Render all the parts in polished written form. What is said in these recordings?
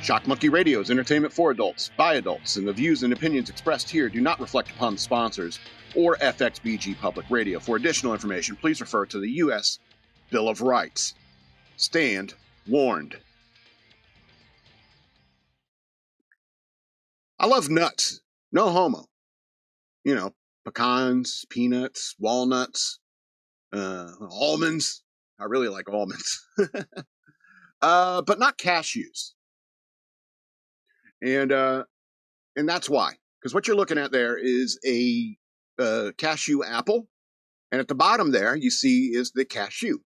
Shock Monkey Radio is entertainment for adults, by adults, and the views and opinions expressed here do not reflect upon the sponsors or FXBG Public Radio. For additional information, please refer to the U.S. Bill of Rights. Stand warned. I love nuts. No homo. You know, pecans, peanuts, walnuts, almonds. I really like almonds. But not cashews. And that's why. Because what you're looking at there is a cashew apple. And at the bottom there, you see is the cashew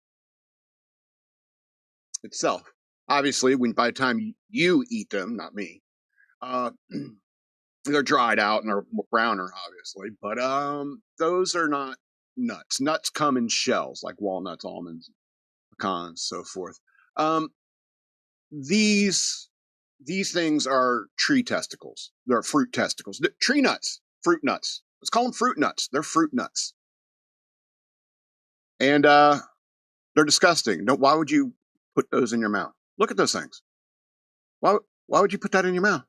itself. Obviously, by the time you eat them, not me, they're dried out and they're browner, obviously. But those are not nuts. Nuts come in shells, like walnuts, almonds, pecans, so forth. These things are tree testicles. They're fruit testicles. Tree nuts, fruit nuts. Let's call them fruit nuts. They're fruit nuts. And they're disgusting. Why would you put those in your mouth? Look at those things. Why would you put that in your mouth?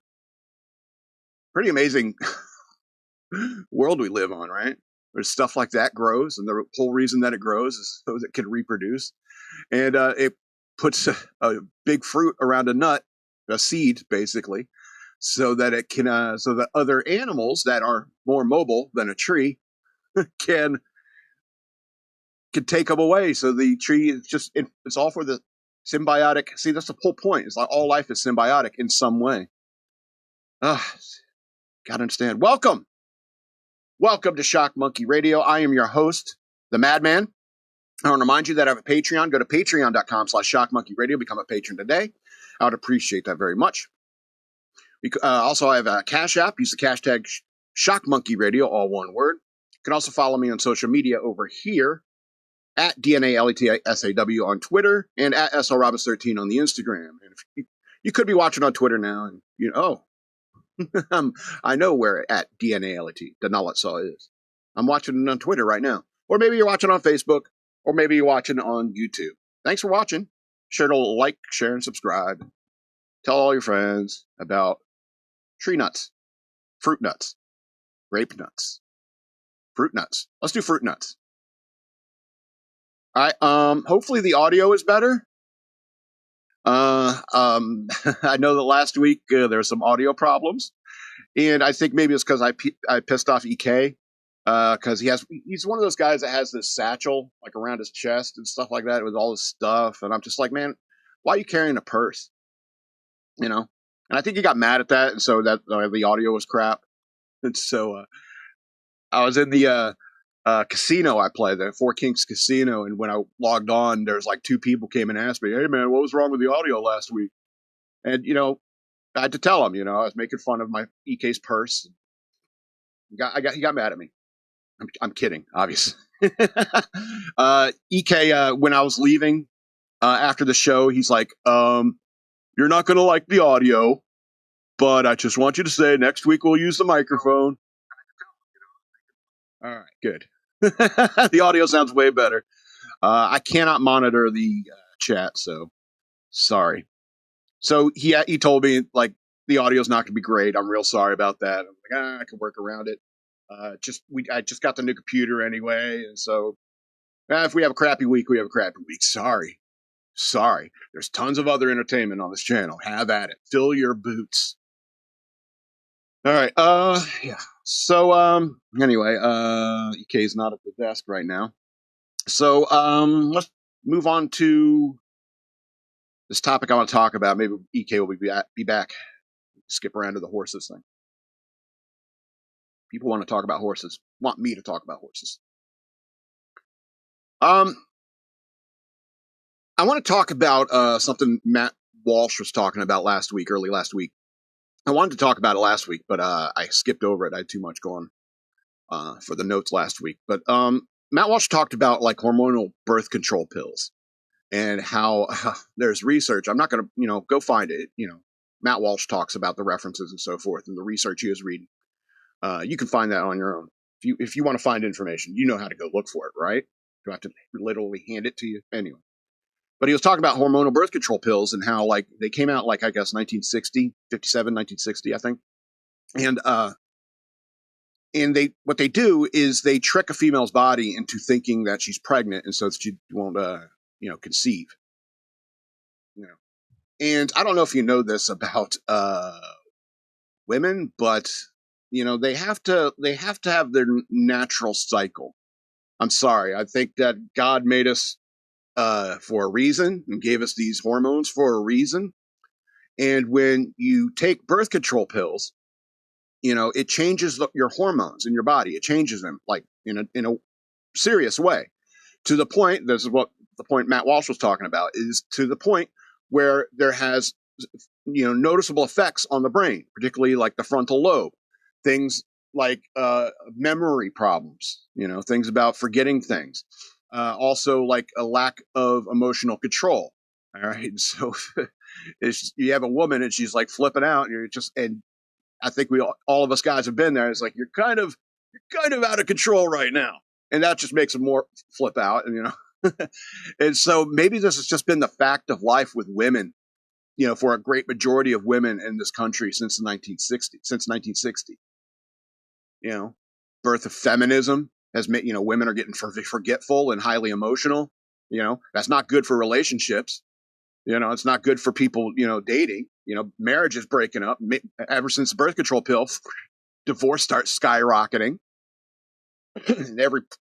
Pretty amazing world we live on, right? There's stuff like that grows, and the whole reason that it grows is so that it can reproduce. And it puts a big fruit around a nut, a seed, basically, so that it can, so that other animals that are more mobile than a tree can take them away. So the tree is just, it's all for the symbiotic. See, that's the whole point. It's like all life is symbiotic in some way. Gotta understand. Welcome to Shock Monkey Radio. I am your host, the Madman. I want to remind you that I have a Patreon. Go to patreon.com/shockmonkeyradio. Become a patron today. I would appreciate that very much. Also, I have a Cash App. Use the hashtag shockmonkeyradio, all one word. You can also follow me on social media over here at DNALETSAW on Twitter and at SLRobbins13 on the Instagram. And if you could be watching on Twitter now, and I know where at DNALET, the Nalitsaw is. I'm watching it on Twitter right now. Or maybe you're watching on Facebook, or maybe you're watching on YouTube. Thanks for watching. Sure to like, share, and subscribe. Tell all your friends about tree nuts, fruit nuts, grape nuts, fruit nuts. Let's do fruit nuts. All right. Hopefully the audio is better. I know that last week there were some audio problems, and I think maybe it's because I pissed off EK, because he's one of those guys that has this satchel like around his chest and stuff like that with all his stuff, and I'm just like, man, why are you carrying a purse? You know, and I think he got mad at that, and so that the audio was crap, and so I was in the casino I play, the Four Kings Casino, and when I logged on, there's like two people came and asked me, "Hey man, what was wrong with the audio last week?" And I had to tell them, I was making fun of my EK's purse. He got mad at me. I'm kidding, obviously. EK, when I was leaving after the show, he's like, "You're not gonna like the audio, but I just want you to say next week we'll use the microphone." All right, good. The audio sounds way better. I cannot monitor the chat, so sorry. So he told me like the audio's not gonna be great. I'm real sorry about that. I'm like, I can work around it. I just got the new computer anyway, and so if we have a crappy week, we have a crappy week. Sorry. There's tons of other entertainment on this channel. Have at it. Fill your boots. All right. Yeah. So, anyway, EK's not at the desk right now. So, let's move on to this topic I want to talk about. Maybe EK will be back. Skip around to the horses thing. People want to talk about horses. Want me to talk about horses. I want to talk about something Matt Walsh was talking about early last week. I wanted to talk about it last week, but I skipped over it. I had too much going for the notes last week. But Matt Walsh talked about like hormonal birth control pills and how there's research. I'm not going to, go find it. Matt Walsh talks about the references and so forth and the research he was reading. You can find that on your own. If you want to find information, you know how to go look for it, right? Do I have to literally hand it to you? Anyway. But he was talking about hormonal birth control pills and how like they came out like I guess 1960, 57, 1960, I think. And they what they do is they trick a female's body into thinking that she's pregnant, and so that she won't conceive. You know. And I don't know if you know this about women, but they have to have their natural cycle. I'm sorry. I think that God made us for a reason and gave us these hormones for a reason. And when you take birth control pills, it changes your hormones in your body. It changes them like in a serious way, to the point, this is what the point Matt Walsh was talking about, is to the point where there has noticeable effects on the brain, particularly like the frontal lobe, things like memory problems, things about forgetting things, also like a lack of emotional control. All right, so you have a woman and she's like flipping out, and I think all of us guys have been there. It's like you're kind of out of control right now, and that just makes them more flip out, and and so maybe this has just been the fact of life with women, for a great majority of women in this country since the 1960s. Since 1960, birth of feminism has made women are getting forgetful and highly emotional. That's not good for relationships. It's not good for people dating. Marriage is breaking up ever since the birth control pill. Divorce starts skyrocketing. And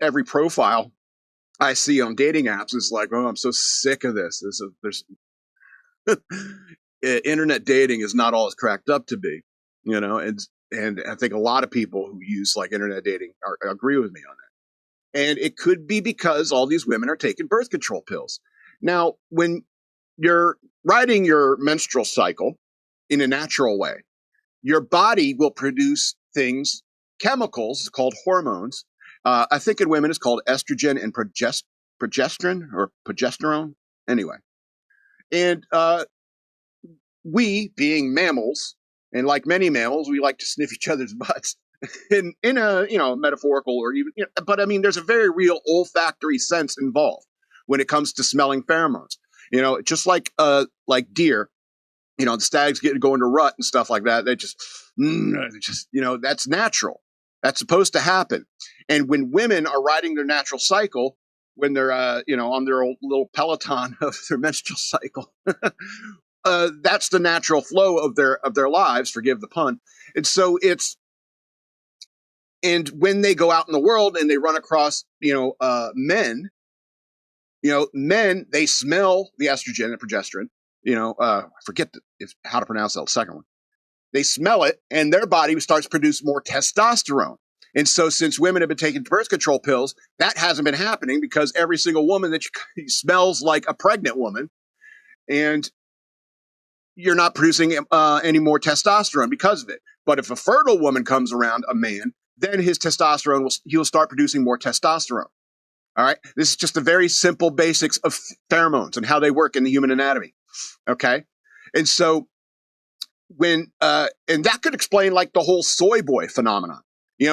every profile I see on dating apps is like, oh, I'm so sick of this. There's internet dating is not all it's cracked up to be, and I think a lot of people who use like internet dating agree with me on that. And it could be because all these women are taking birth control pills. Now, when you're riding your menstrual cycle in a natural way, your body will produce chemicals called hormones. I think in women it's called estrogen and progesterone or progesterone. Anyway, and we, being mammals, and like many mammals, we like to sniff each other's butts in a metaphorical or even, but I mean, there's a very real olfactory sense involved when it comes to smelling pheromones. Just like deer, the stags go into rut and stuff like that. They just, that's natural. That's supposed to happen. And when women are riding their natural cycle, when they're, on their old little peloton of their menstrual cycle, that's the natural flow of their lives. Forgive the pun. And so and when they go out in the world and they run across, men, men, they smell the estrogen and progesterone. I forget how to pronounce that second one. They smell it, and their body starts to produce more testosterone. And so, since women have been taking birth control pills, that hasn't been happening because every single woman that smells like a pregnant woman, and you're not producing any more testosterone because of it. But if a fertile woman comes around a man, then his testosterone he'll start producing more testosterone. All right. This is just the very simple basics of pheromones and how they work in the human anatomy. Okay. And so and that could explain like the whole soy boy phenomenon,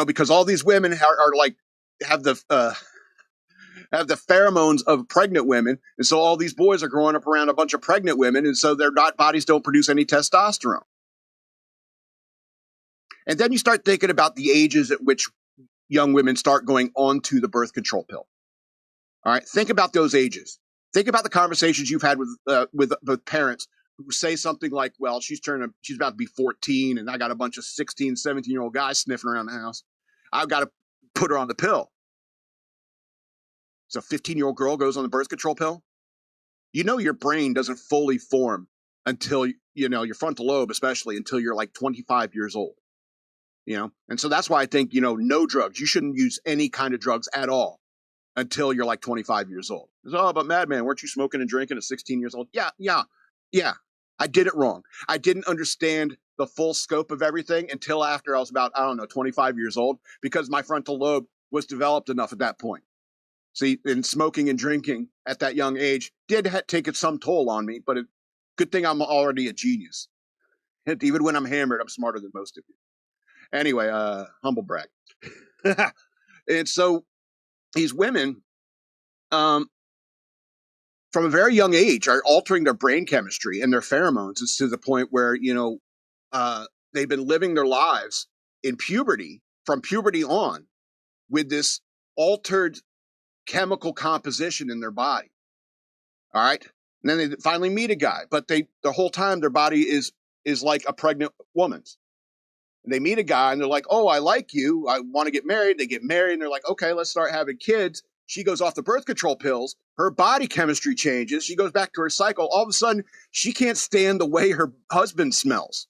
because all these women are like, have the pheromones of pregnant women. And so all these boys are growing up around a bunch of pregnant women. And so their bodies don't produce any testosterone. And then you start thinking about the ages at which young women start going on to the birth control pill. All right. Think about those ages. Think about the conversations you've had with parents who say something like, well, she's about to be 14 and I got a bunch of 16, 17-year-old guys sniffing around the house. I've got to put her on the pill. So a 15-year-old girl goes on the birth control pill. Your brain doesn't fully form until, your frontal lobe, especially until you're like 25 years old. And so that's why I think, no drugs. You shouldn't use any kind of drugs at all until you're like 25 years old. Oh, but madman, weren't you smoking and drinking at 16 years old? Yeah. I did it wrong. I didn't understand the full scope of everything until after I was about, 25 years old, because my frontal lobe was developed enough at that point. See, and smoking and drinking at that young age did take some toll on me, but good thing I'm already a genius. And even when I'm hammered, I'm smarter than most of you. Anyway, humble brag. And so these women, for from a very young age, are altering their brain chemistry and their pheromones. It's to the point where, they've been living their lives in puberty, from puberty on, with this altered chemical composition in their body. All right. And then they finally meet a guy, but the whole time their body is like a pregnant woman's. And they meet a guy and they're like, oh, I like you. I want to get married. They get married and they're like, okay, let's start having kids. She goes off the birth control pills. Her body chemistry changes. She goes back to her cycle. All of a sudden, she can't stand the way her husband smells.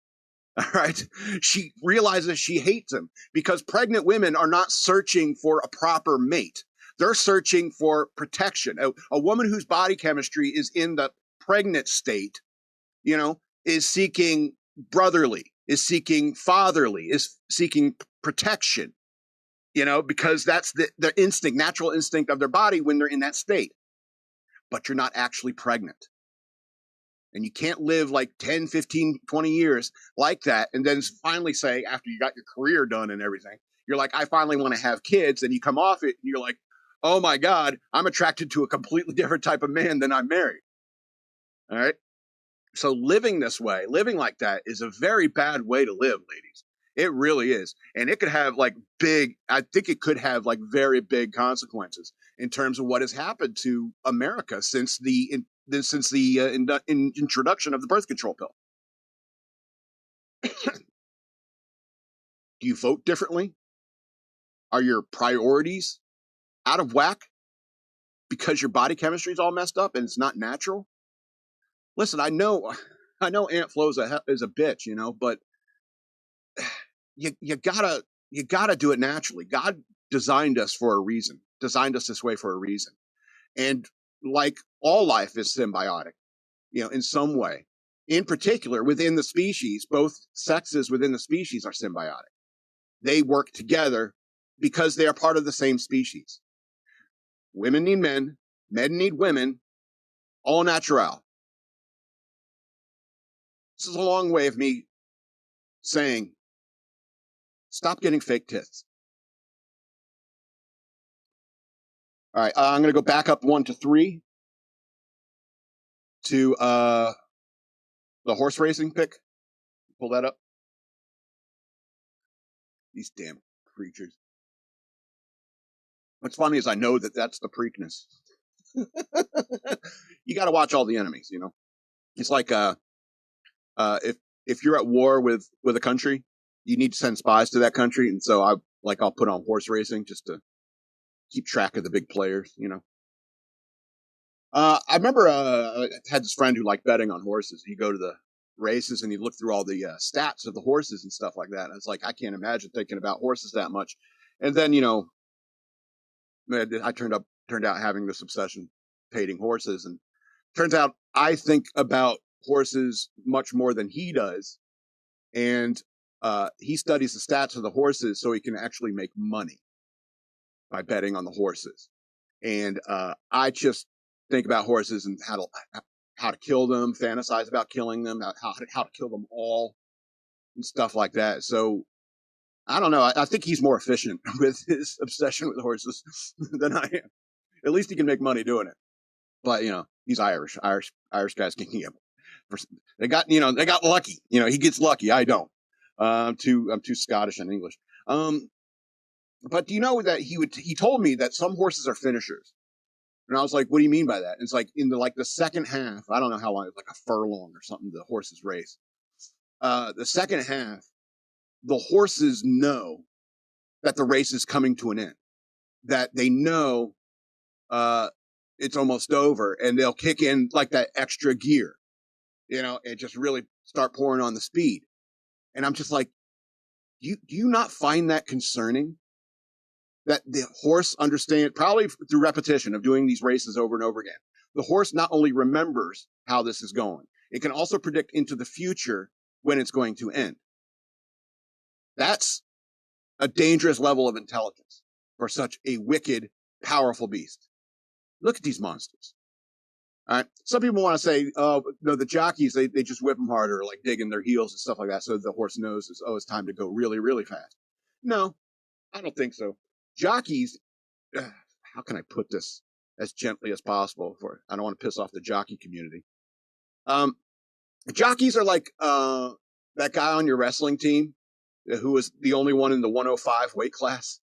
All right. She realizes she hates him because pregnant women are not searching for a proper mate. They're searching for protection. A woman whose body chemistry is in the pregnant state, is seeking brotherly, is seeking fatherly, is seeking protection, because that's the instinct, natural instinct of their body when they're in that state. But you're not actually pregnant. And you can't live like 10, 15, 20 years like that. And then finally say, after you got your career done and everything, you're like, I finally want to have kids. And you come off it and you're like, oh my God, I'm attracted to a completely different type of man than I'm married. All right. So living this way, living like that is a very bad way to live, ladies. It really is. And it could have I think it could have very big consequences in terms of what has happened to America since the introduction of the birth control pill. Do you vote differently? Are your priorities out of whack because your body chemistry is all messed up and it's not natural? Listen, I know Aunt Flo's is a bitch, but you gotta do it naturally. God designed us for a reason, designed us this way for a reason. And like all life is symbiotic, in some way. In particular, within the species, both sexes within the species are symbiotic. They work together because they are part of the same species. Women need men, men need women, all natural. This is a long way of me saying, stop getting fake tits. All right, I'm going to go back up 1 to 3 to the horse racing pick. Pull that up. These damn creatures. What's funny is I know that that's the Preakness. You got to watch all the enemies, It's like if you're at war with a country, you need to send spies to that country, and so I'll put on horse racing just to keep track of the big players, I remember I had this friend who liked betting on horses. He'd go to the races and he'd look through all the stats of the horses and stuff like that. And it's like, I can't imagine thinking about horses that much. And then, I turned out having this obsession, hating horses. And turns out I think about horses much more than he does. And he studies the stats of the horses so he can actually make money by betting on the horses. And I just think about horses and how to kill them, fantasize about killing them, how to kill them all, and stuff like that. So I don't know. I think he's more efficient with his obsession with horses than I am. At least he can make money doing it. But he's Irish. Irish guys can gamble. They got lucky. He gets lucky. I don't. I'm too Scottish and English. But do you know that he told me that some horses are finishers? And I was like, what do you mean by that? And it's like in the second half, I don't know how long, it's like a furlong or something, the horses race. The second half, the horses know that the race is coming to an end, that they know it's almost over, and they'll kick in like that extra gear, and just really start pouring on the speed. And I'm just like, do you not find that concerning? That the horse understands, probably through repetition of doing these races over and over again. The horse not only remembers how this is going, it can also predict into the future when it's going to end. That's a dangerous level of intelligence for such a wicked, powerful beast. Look at these monsters. All right. Some people want to say, oh, no, the jockeys, they just whip them harder, like digging their heels and stuff like that. So the horse knows, it's time to go really, really fast. No, I don't think so. Jockeys, how can I put this? as gently as possible. I don't want to piss off the jockey community. Jockeys are like that guy on your wrestling team who was the only one in the 105 weight class.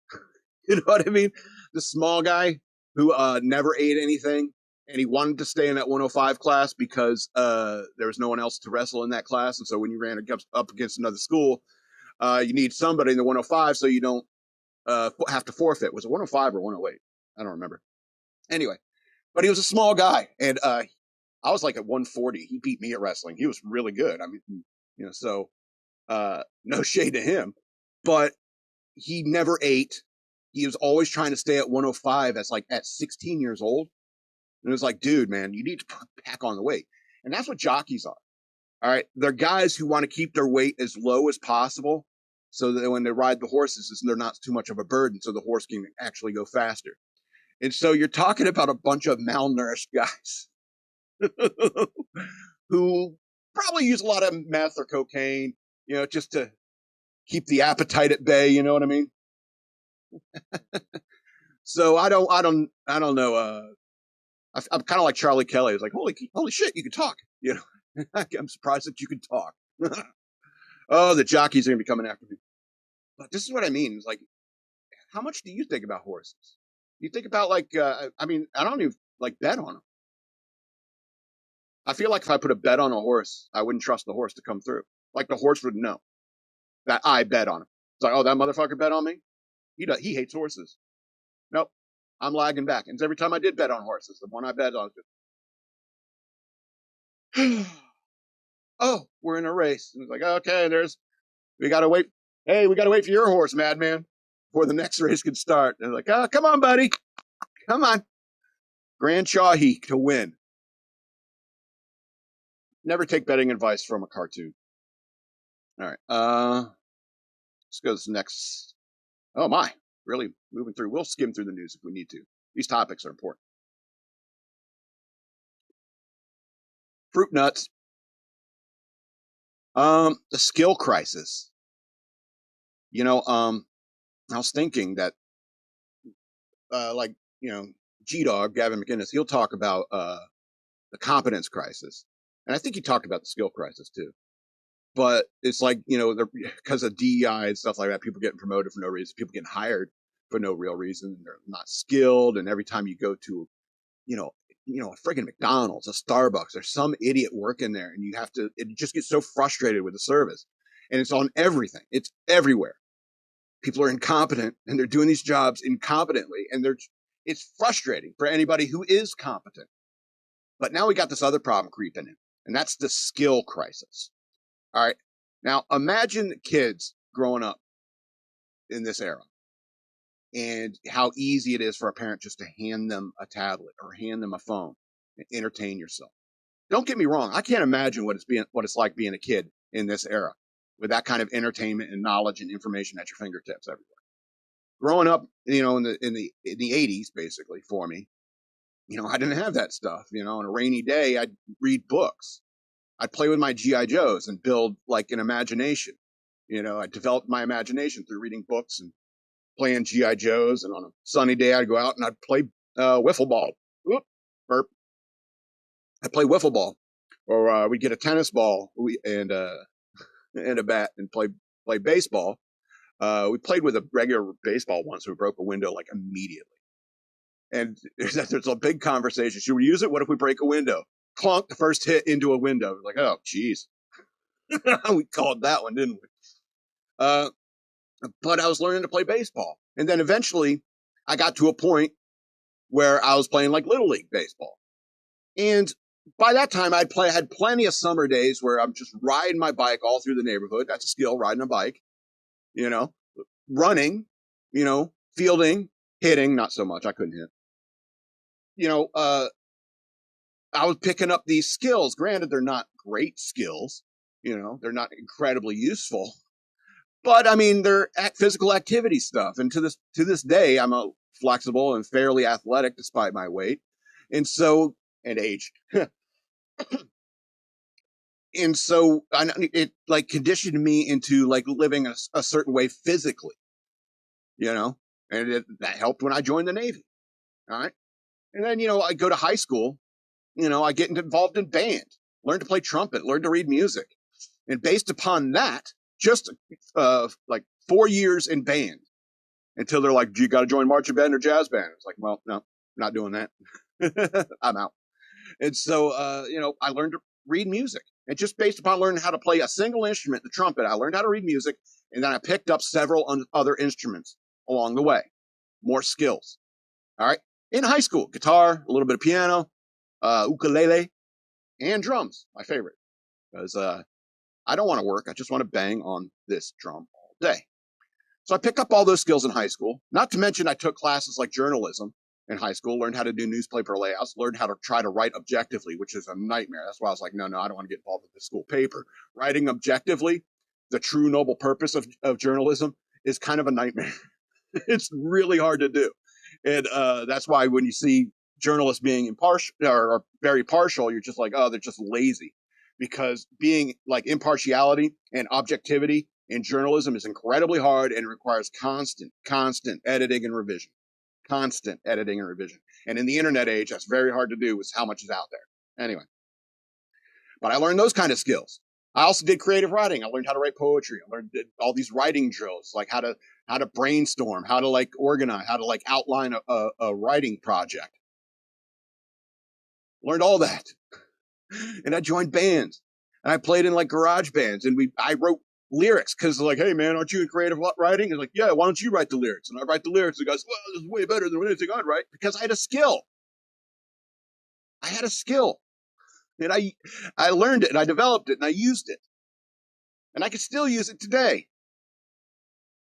You know what I mean? The small guy who never ate anything, and he wanted to stay in that 105 class because there was no one else to wrestle in that class. And so when you ran up against another school, you need somebody in the 105 so you don't have to forfeit. Was it 105 or 108? I don't remember. Anyway, but he was a small guy, and I was like at 140. He beat me at wrestling. He was really good. I mean, so no shade to him, but he never ate. He was always trying to stay at 105 at 16 years old. And it was like, dude, man, you need to pack on the weight. And that's what jockeys are. All right. They're guys who want to keep their weight as low as possible so that when they ride the horses, they're not too much of a burden. So the horse can actually go faster. And so you're talking about a bunch of malnourished guys who probably use a lot of meth or cocaine, just to keep the appetite at bay. You know what I mean? So I don't know. I'm kind of like Charlie Kelly. It's like, holy shit, you can talk. I'm surprised that you can talk. Oh, the jockeys are gonna be coming after me. But this is what I mean. It's like, how much do you think about horses? You think about I don't even bet on them. I feel like if I put a bet on a horse, I wouldn't trust the horse to come through. Like the horse would know that I bet on him. It's like, oh, that motherfucker bet on me. He hates horses. Nope. I'm lagging back. And every time I did bet on horses, the one I bet on was oh, we're in a race. And it's like, okay, we got to wait. Hey, we got to wait for your horse, madman, before the next race can start. And they're like, oh, come on, buddy. Come on. Grand Shahi to win. Never take betting advice from a cartoon. All right. Let's go to this next. Oh, my. Really moving through. We'll skim through the news if we need to. These topics are important. Fruit nuts. The skill crisis. I was thinking that, G-Dog, Gavin McInnes, he'll talk about the competence crisis. And I think he talked about the skill crisis too. But it's like, because of DEI and stuff like that, people getting promoted for no reason, people getting hired for no real reason. They're not skilled. And every time you go to, a friggin' McDonald's, a Starbucks, there's some idiot working there, and it just gets so frustrated with the service. And it's on everything. It's everywhere. People are incompetent, and they're doing these jobs incompetently, and it's frustrating for anybody who is competent. But now we got this other problem creeping in, and that's the skill crisis. All right. Now imagine kids growing up in this era and how easy it is for a parent just to hand them a tablet or hand them a phone and entertain yourself. Don't get me wrong. I can't imagine what it's like being a kid in this era with that kind of entertainment and knowledge and information at your fingertips everywhere. Growing up, in the 80s, basically for me, I didn't have that stuff. On a rainy day, I'd read books. I'd play with my G.I. Joes and build an imagination. I developed my imagination through reading books and playing G.I. Joes. And on a sunny day, I'd go out and I'd play wiffle ball. Oop, burp. I'd play wiffle ball. Or we'd get a tennis ball and a bat and play baseball. We played with a regular baseball once. We broke a window immediately. And there's a big conversation. Should we use it? What if we break a window? Clunk, the first hit into a window. Like, oh, geez. We called that one, didn't we? But I was learning to play baseball. And then eventually I got to a point where I was playing Little League baseball. And by that time, I had plenty of summer days where I'm just riding my bike all through the neighborhood. That's a skill, riding a bike, running, fielding, hitting, not so much. I couldn't hit. I was picking up these skills. Granted, they're not great skills. They're not incredibly useful. But I mean, they're physical activity stuff. And to this day, I'm a flexible and fairly athletic despite my weight. And age. And so it conditioned me into living a certain way physically, and that helped when I joined the Navy. All right. And then, I go to high school, I get involved in band, learn to play trumpet, learn to read music. And based upon that, just like 4 years in band until they're like, you got to join marching band or jazz band. It's like, well, no, not doing that. I'm out. And so, I learned to read music. And just based upon learning how to play a single instrument, the trumpet, I learned how to read music. And then I picked up several other instruments along the way. More skills. All right. In high school, guitar, a little bit of piano, ukulele, and drums, my favorite. Because I don't want to work. I just want to bang on this drum all day. So I picked up all those skills in high school. Not to mention I took classes like journalism in high school, learned how to do newspaper layouts, learned how to try to write objectively, which is a nightmare. That's why I was like, no, I don't want to get involved with the school paper. Writing objectively, the true noble purpose of journalism, is kind of a nightmare. It's really hard to do. And that's why when you see journalists being impartial or very partial, you're just like, oh, they're just lazy. Because being like impartiality and objectivity in journalism is incredibly hard and requires constant editing and revision. Constant editing and revision. And in the internet age, that's very hard to do with how much is out there. Anyway. But I learned those kind of skills. I also did creative writing. I learned how to write poetry. I learned all these writing drills, like how to brainstorm, how to like organize, how to like outline a writing project. Learned all that. And I joined bands. And I played in like garage bands. And I wrote lyrics because like, hey man, aren't you in creative writing? And like, yeah, why don't you write the lyrics? And I write the lyrics. And guys, well, this is way better than anything I'd write because I had a skill. And I learned it and I developed it and I used it. And I can still use it today.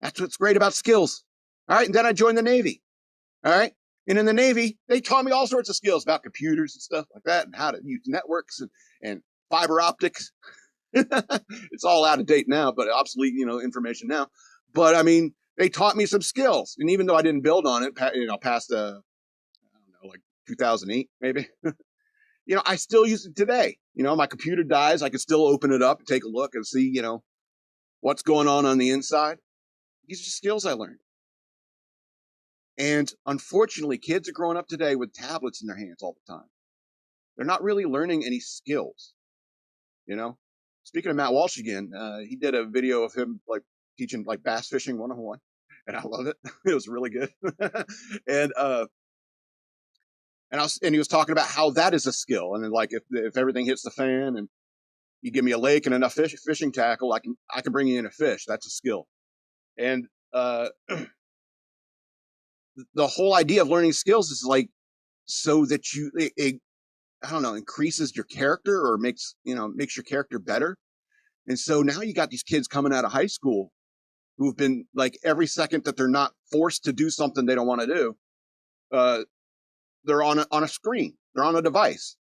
That's what's great about skills. All right. And then I joined the Navy. All right. And in the Navy, they taught me all sorts of skills about computers and stuff like that and how to use networks and fiber optics. It's all out of date now, but obsolete, information now. But I mean, they taught me some skills. And even though I didn't build on it, past, like 2008, maybe, I still use it today. My computer dies. I can still open it up and take a look and see, what's going on the inside. These are skills I learned. And unfortunately, kids are growing up today with tablets in their hands all the time. They're not really learning any skills. Speaking of Matt Walsh again, he did a video of him like teaching like bass fishing 101, and I love it. It was really good. And he was talking about how that is a skill, and then like if everything hits the fan and you give me a lake and enough fishing tackle, I can bring you in a fish. That's a skill. And the whole idea of learning skills is like so that it increases your character or makes your character better. And so now you got these kids coming out of high school who've been like every second that they're not forced to do something they don't want to do, they're on a screen, they're on a device.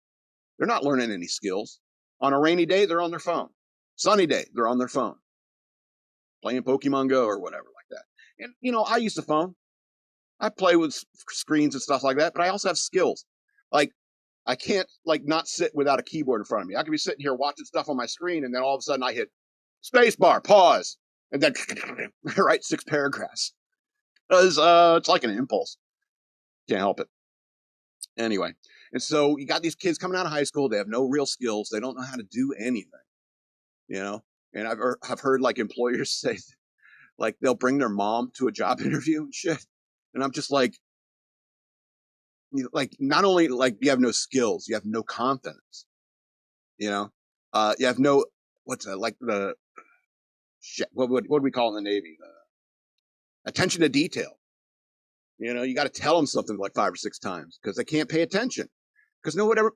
They're not learning any skills. On a rainy day, they're on their phone. Sunny day, they're on their phone, playing Pokemon Go or whatever like that. And I use the phone. I play with screens and stuff like that, but I also have skills. Like I can't like not sit without a keyboard in front of me. I can be sitting here watching stuff on my screen, and then all of a sudden I hit space bar, pause, and then write 6 paragraphs. Because it's like an impulse. Can't help it. Anyway, and so you got these kids coming out of high school. They have no real skills. They don't know how to do anything. And I've heard like employers say like they'll bring their mom to a job interview and shit. And I'm just like, like not only like you have no skills, you have no confidence. You have no what's that like the shit? What do we call in the Navy? Attention to detail. You got to tell them something like 5 or 6 times because they can't pay attention because no one ever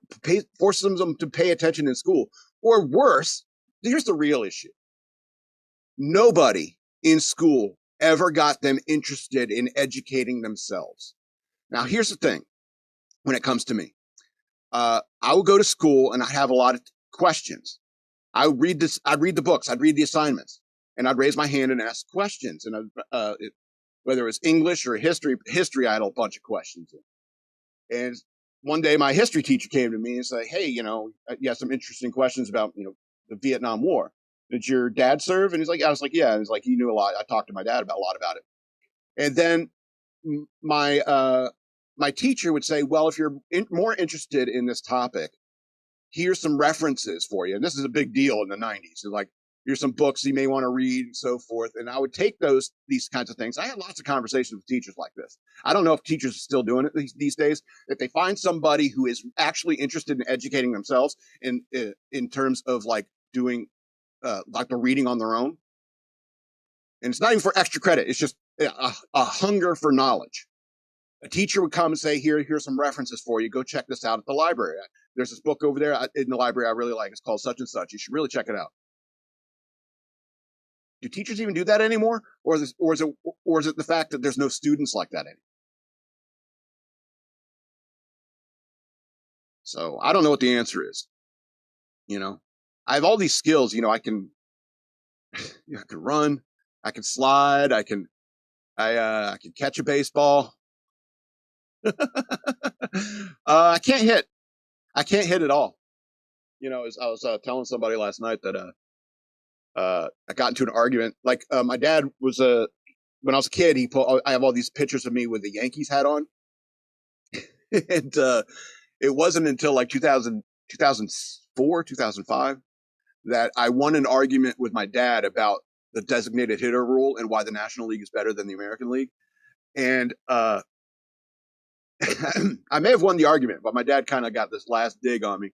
forces them to pay attention in school. Or worse, here's the real issue. Nobody in school ever got them interested in educating themselves. Now, here's the thing. When it comes to me, I would go to school and I'd have a lot of questions. I'd read the books, I'd read the assignments, and I'd raise my hand and ask questions. And whether it was English or history, I had a bunch of questions. And one day my history teacher came to me and said, hey, you have some interesting questions about, the Vietnam War. Did your dad serve? And he's like, I was like, yeah. And he's like, he knew a lot. I talked to my dad about a lot about it. And then my my teacher would say, well, if you're more interested in this topic, here's some references for you. And this is a big deal in the 90s. So like, here's some books you may want to read and so forth. And I would take these kinds of things. I had lots of conversations with teachers like this. I don't know if teachers are still doing it these days. If they find somebody who is actually interested in educating themselves in terms of like doing like the reading on their own. And it's not even for extra credit. It's just a hunger for knowledge. A teacher would come and say, here's some references for you. Go check this out at the library. There's this book over there in the library I really like. It's called such and such. You should really check it out. Do teachers even do that anymore? Or is it the fact that there's no students like that anymore? So I don't know what the answer is. You know, I have all these skills. You know, I can run, I can slide, I can catch a baseball. I can't hit. I can't hit at all. You know, as I was telling somebody last night that I got into an argument. Like my dad was when I was a kid, I have all these pictures of me with the Yankees hat on, and it wasn't until like 2004, 2005 that I won an argument with my dad about the designated hitter rule and why the National League is better than the American League. And I may have won the argument, but my dad kind of got this last dig on me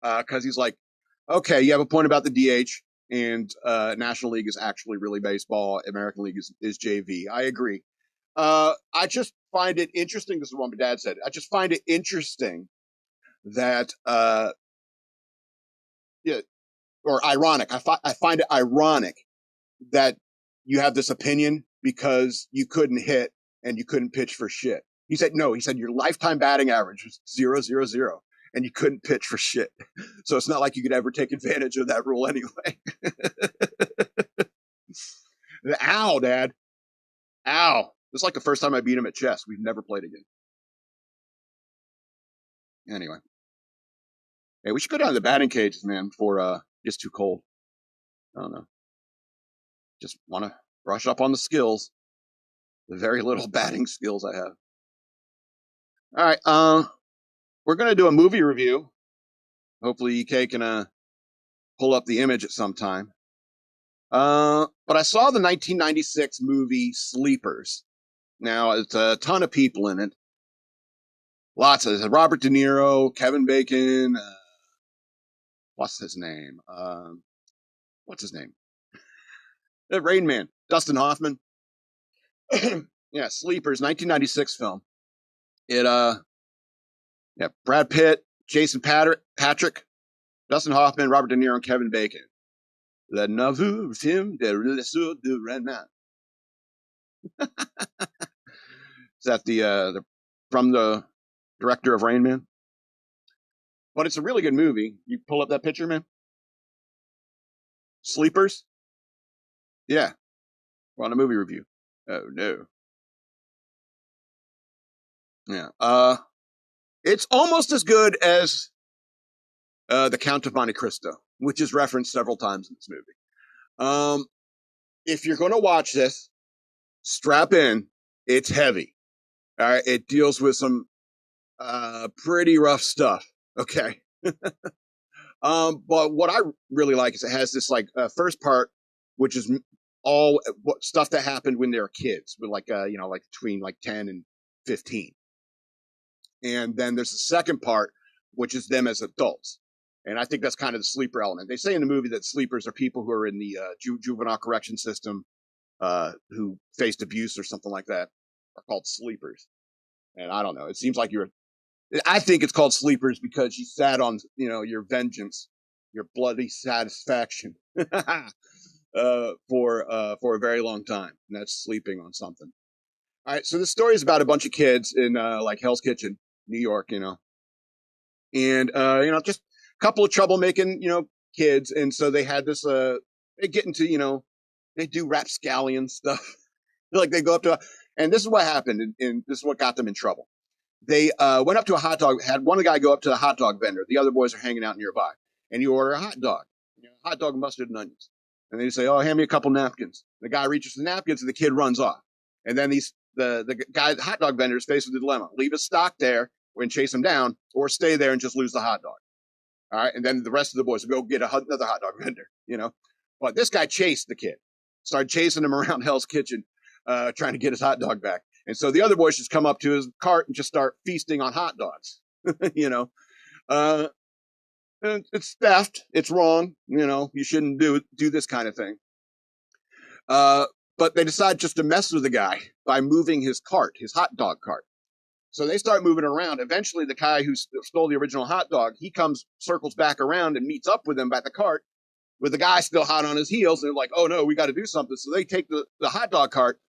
because he's like, okay, you have a point about the DH, and National League is actually really baseball. American League is JV. I agree. I just find it interesting. This is what my dad said. I just find it interesting that, yeah, or ironic. I find it ironic that you have this opinion because you couldn't hit and you couldn't pitch for shit. He said, no, he said your lifetime batting average was 0.00 and you couldn't pitch for shit. So it's not like you could ever take advantage of that rule anyway. Ow, Dad. Ow. This is like the first time I beat him at chess. We've never played again. Anyway. Hey, we should go down to the batting cages, man, before it's too cold. I don't know. Just want to brush up on the skills. The very little batting skills I have. All right. We're going to do a movie review. Hopefully EK can pull up the image at some time. But I saw the 1996 movie Sleepers. Now, it's a ton of people in it. Lots of Robert De Niro, Kevin Bacon, what's his name? Rain Man, Dustin Hoffman. Yeah, Sleepers, 1996 film. Brad Pitt, Jason Patrick, Dustin Hoffman, Robert De Niro, and Kevin Bacon. Le nouveau film de l'essor de Rain Man. Is that the from the director of Rain Man? But it's a really good movie. You pull up that picture, man. Sleepers? Yeah. We're on a movie review. Oh no. Yeah. It's almost as good as The Count of Monte Cristo, which is referenced several times in this movie. If you're going to watch this, strap in. It's heavy. All right. It deals with some pretty rough stuff. Okay. But what I really like is it has this like first part, which is all stuff that happened when they were kids, with like like between like 10 and 15. And then there's the second part, which is them as adults. And I think that's kind of the sleeper element. They say in the movie that sleepers are people who are in the juvenile correction system, who faced abuse or something like that, are called sleepers. And I don't know. It seems like I think it's called sleepers because you sat on, your vengeance, your bloody satisfaction, for a very long time. And that's sleeping on something. All right. So the story is about a bunch of kids in, like Hell's Kitchen, New York, and, just a couple of troublemaking, kids. And so they had this, they get into, they do rapscallion stuff. Like they go up to, and this is what happened. And this is what got them in trouble. They went up to a hot dog, had one guy go up to the hot dog vendor. The other boys are hanging out nearby. And you order a hot dog, hot dog, mustard, and onions. And then you say, oh, hand me a couple napkins. The guy reaches for the napkins and the kid runs off. And then these the guy, the hot dog vendor, is faced with the dilemma: leave his stock there and chase him down, or stay there and just lose the hot dog. All right, and then the rest of the boys will go get another hot dog vendor. But this guy chased the kid, started chasing him around Hell's Kitchen, trying to get his hot dog back. And so the other boys just come up to his cart and just start feasting on hot dogs. It's theft. It's wrong. You shouldn't do this kind of thing. But they decide just to mess with the guy by moving his cart, his hot dog cart. So they start moving around. Eventually, the guy who stole the original hot dog, circles back around and meets up with him by the cart, with the guy still hot on his heels. And they're like, oh no, we got to do something. So they take the hot dog cart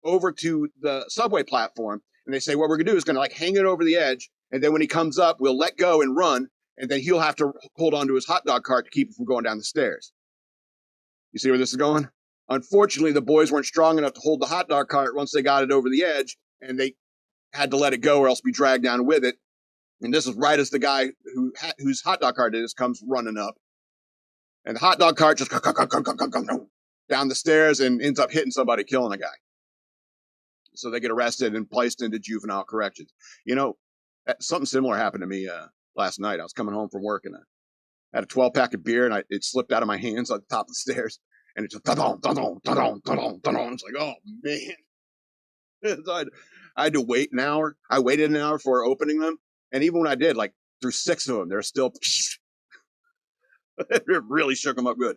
over to the subway platform, and they say, what we're going to do is going to like hang it over the edge. And then when he comes up, we'll let go and run. And then he'll have to hold on to his hot dog cart to keep him from going down the stairs. You see where this is going? Unfortunately, the boys weren't strong enough to hold the hot dog cart once they got it over the edge, and they had to let it go or else be dragged down with it. And this is right as the guy whose hot dog cart it is comes running up. And the hot dog cart just down the stairs and ends up hitting somebody, killing a guy. So they get arrested and placed into juvenile corrections. Something similar happened to me last night. I was coming home from work and I had a 12-pack of beer and it slipped out of my hands on the top of the stairs. And it just da-dong, da-dong, da-dong, da-dong, da-dong. It's like, oh, man. So I had to wait an hour. I waited an hour before opening them. And even when I did, like, through 6 of them, they're still... it really shook them up good.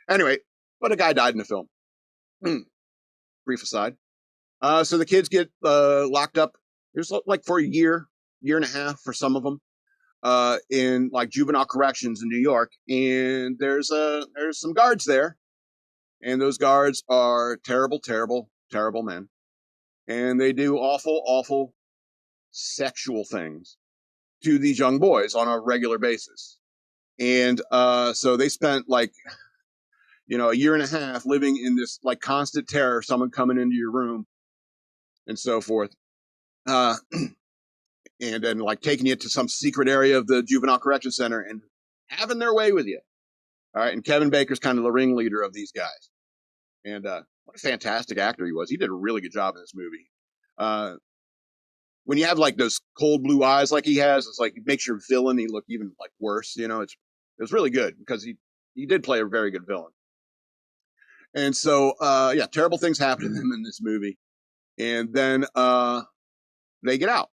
Anyway, but a guy died in the film. Brief aside. So the kids get locked up. There's like for a year and a half for some of them. In like juvenile corrections in New York. And there's some guards there. And those guards are terrible, terrible, terrible men. And they do awful, awful sexual things to these young boys on a regular basis. And so they spent like, a year and a half living in this like constant terror, someone coming into your room and so forth. And then like taking you to some secret area of the juvenile correction center and having their way with you. All right. And Kevin Baker's kind of the ringleader of these guys. And what a fantastic actor he was. He did a really good job in this movie. When you have like those cold blue eyes like he has, it's like it makes your villain he look even like worse. It was really good because he did play a very good villain. And so terrible things happen to them in this movie. And then they get out.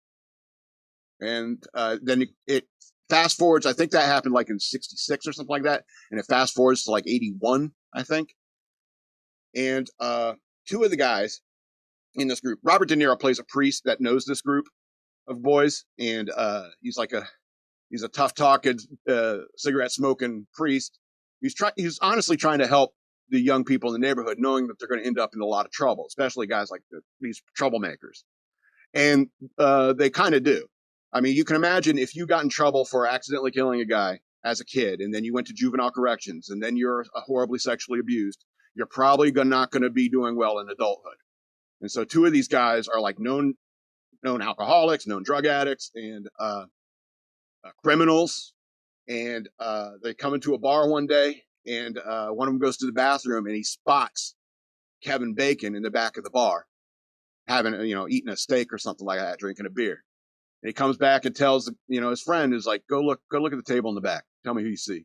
And then it fast forwards. I think that happened like in 66 or something like that. And it fast forwards to like 81, I think. And 2 of the guys in this group, Robert De Niro plays a priest that knows this group of boys. And he's a tough talking, cigarette smoking priest. He's honestly trying to help the young people in the neighborhood, knowing that they're going to end up in a lot of trouble, especially guys like these troublemakers. And they kind of do. I mean, you can imagine if you got in trouble for accidentally killing a guy as a kid, and then you went to juvenile corrections, and then you're horribly sexually abused, you're probably not going to be doing well in adulthood. And so 2 of these guys are like known alcoholics, known drug addicts, and criminals. And they come into a bar one day, and one of them goes to the bathroom, and he spots Kevin Bacon in the back of the bar, having, eating a steak or something like that, drinking a beer. And he comes back and tells, his friend is like, go look at the table in the back. Tell me who you see.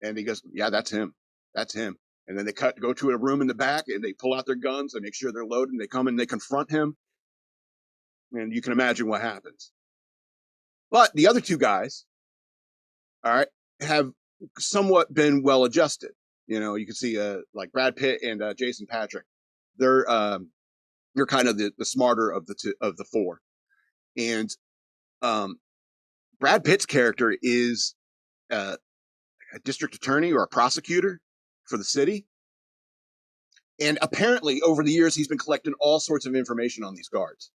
And he goes, yeah, that's him. That's him. And then they go to a room in the back and they pull out their guns and make sure they're loaded. And they come and they confront him. And you can imagine what happens. But the other 2 guys, all right, have somewhat been well adjusted. You can see like Brad Pitt and Jason Patrick. They're kind of the smarter of the 4. And Brad Pitt's character is a district attorney or a prosecutor for the city. And apparently over the years, he's been collecting all sorts of information on these guards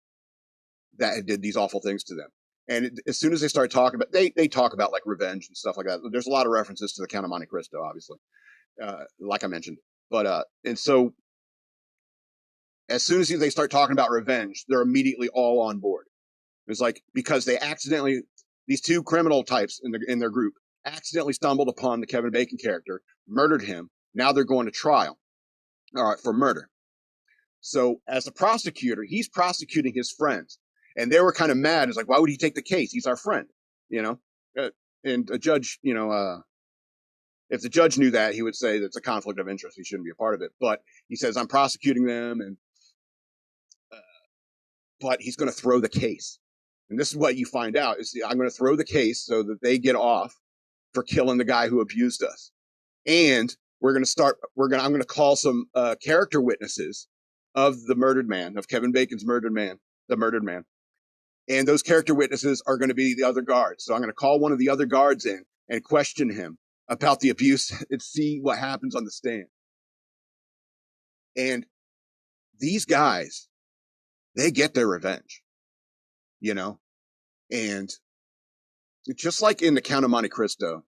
that did these awful things to them. And as soon as they start talking about, they talk about like revenge and stuff like that. There's a lot of references to the Count of Monte Cristo, obviously, like I mentioned. But and so as soon as they start talking about revenge, they're immediately all on board. It's like because they accidentally, these 2 criminal types in their group accidentally stumbled upon the Kevin Bacon character, murdered him. Now they're going to trial, all right, for murder. So as a prosecutor, he's prosecuting his friends, and they were kind of mad. It's like, why would he take the case? He's our friend, you know. And a judge, you know, if the judge knew that, he would say that's a conflict of interest. He shouldn't be a part of it. But he says, I'm prosecuting them, and but he's going to throw the case. And this is what you find out is I'm going to throw the case so that they get off for killing the guy who abused us. And I'm going to call some character witnesses of the murdered man, of Kevin Bacon's murdered man. And those character witnesses are going to be the other guards. So I'm going to call one of the other guards in and question him about the abuse and see what happens on the stand. And these guys, they get their revenge, you know? And just like in The Count of Monte Cristo,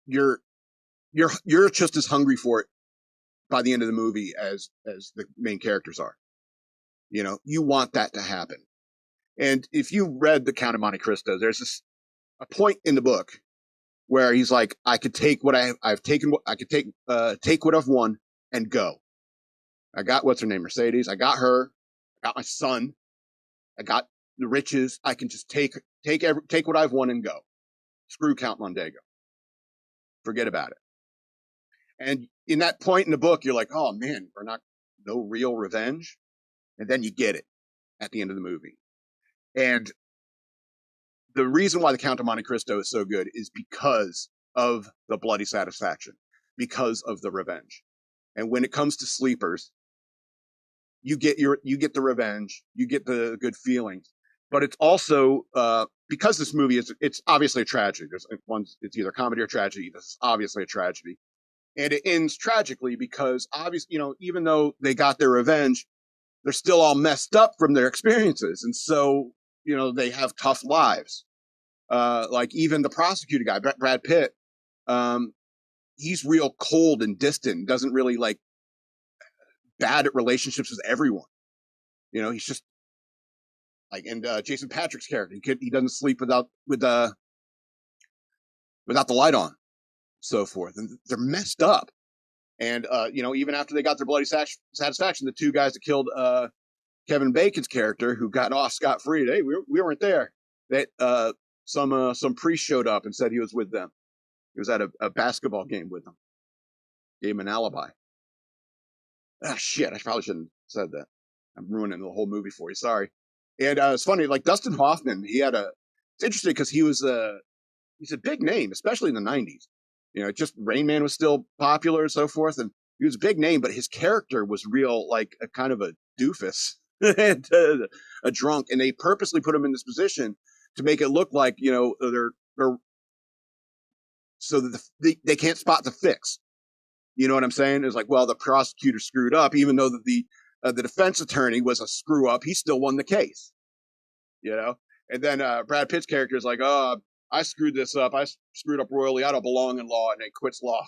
you're just as hungry for it by the end of the movie as the main characters are. You know, you want that to happen. And if you read The Count of Monte Cristo, there's a point in the book where he's like, I could take what I've taken. I could take what I've won and go. I got, what's her name? Mercedes. I got her. I got my son. I got the riches. I can just take what I've won and go. Screw Count Mondego. Forget about it. And in that point in the book, you're like, oh man, no real revenge. And then you get it at the end of the movie. And the reason why The Count of Monte Cristo is so good is because of the bloody satisfaction, because of the revenge. And when it comes to sleepers, you get the revenge, you get the good feelings, but it's also because this movie it's obviously a tragedy. It's either comedy or tragedy. This is obviously a tragedy, and it ends tragically because obviously, you know, even though they got their revenge, they're still all messed up from their experiences, and so, you know, they have tough lives. Like even the prosecutor guy, Brad Pitt, he's real cold and distant, doesn't really like bad at relationships with everyone. You know, he's just like, and Jason Patrick's character, he doesn't sleep without the light on, so forth, and they're messed up. And you know, even after they got their bloody satisfaction, the two guys that killed Kevin Bacon's character, who got off scot-free, hey, we weren't there. That some priest showed up and said he was with them. He was at a basketball game with them. Gave him an alibi. Ah, shit, I probably shouldn't have said that. I'm ruining the whole movie for you. Sorry. And it's funny, like Dustin Hoffman, it's interesting because he's a big name, especially in the 90s. You know, just Rain Man was still popular and so forth, and he was a big name, but his character was real, like a kind of a doofus and a drunk, and they purposely put him in this position to make it look like, you know, they're so that they can't spot the fix. You know what I'm saying? It's like, well, the prosecutor screwed up, even though the defense attorney was a screw up. He still won the case, you know. And then Brad Pitt's character is like, oh, I screwed this up. I screwed up royally. I don't belong in law, and he quits law.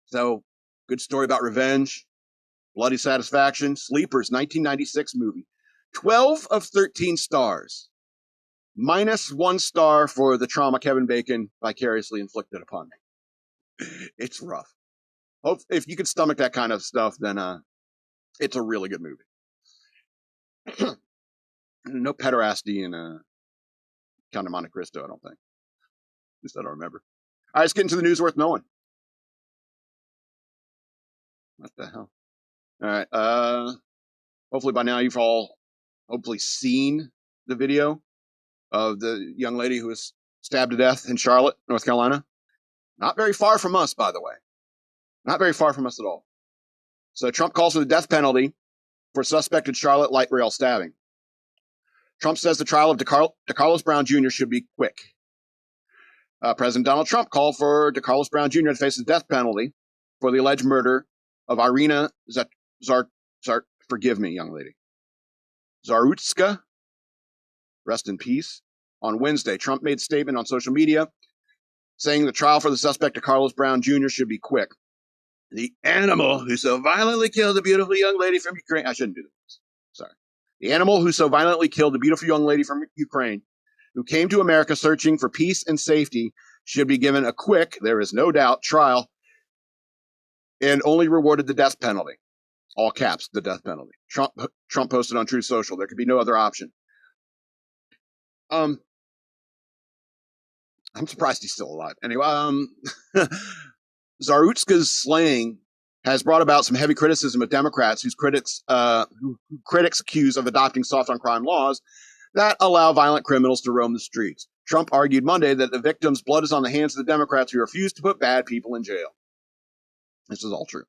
So, good story about revenge, bloody satisfaction. Sleepers, 1996 movie, 12 of 13 stars, -1 star for the trauma Kevin Bacon vicariously inflicted upon me. It's rough. Hope if you can stomach that kind of stuff, then it's a really good movie. No pederasty in Count of Monte Cristo, I don't think. At least I don't remember. All right, let's get into the news worth knowing. What the hell? All right. Hopefully by now you've all hopefully seen the video of the young lady who was stabbed to death in Charlotte, North Carolina. Not very far from us, by the way. Not very far from us at all. So Trump calls for the death penalty for suspected Charlotte light rail stabbing. Trump says the trial of DeCarlos Brown Jr. should be quick. President Donald Trump called for DeCarlos Brown Jr. to face the death penalty for the alleged murder of Irina forgive me, young lady, Zarutska. Rest in peace. On Wednesday, Trump made a statement on social media saying the trial for the suspect DeCarlos Brown Jr. should be quick. The animal who so violently killed the beautiful young lady from Ukraine. I shouldn't do this. Sorry. The animal who so violently killed the beautiful young lady from Ukraine, who came to America searching for peace and safety, should be given a quick, there is no doubt, trial and only rewarded the death penalty. All caps, the death penalty. Trump posted on Truth Social. There could be no other option. I'm surprised he's still alive. Anyway, Zarutska's slaying has brought about some heavy criticism of Democrats who critics accuse of adopting soft on crime laws that allow violent criminals to roam the streets. Trump argued Monday that the victims' blood is on the hands of the Democrats who refuse to put bad people in jail. This is all true.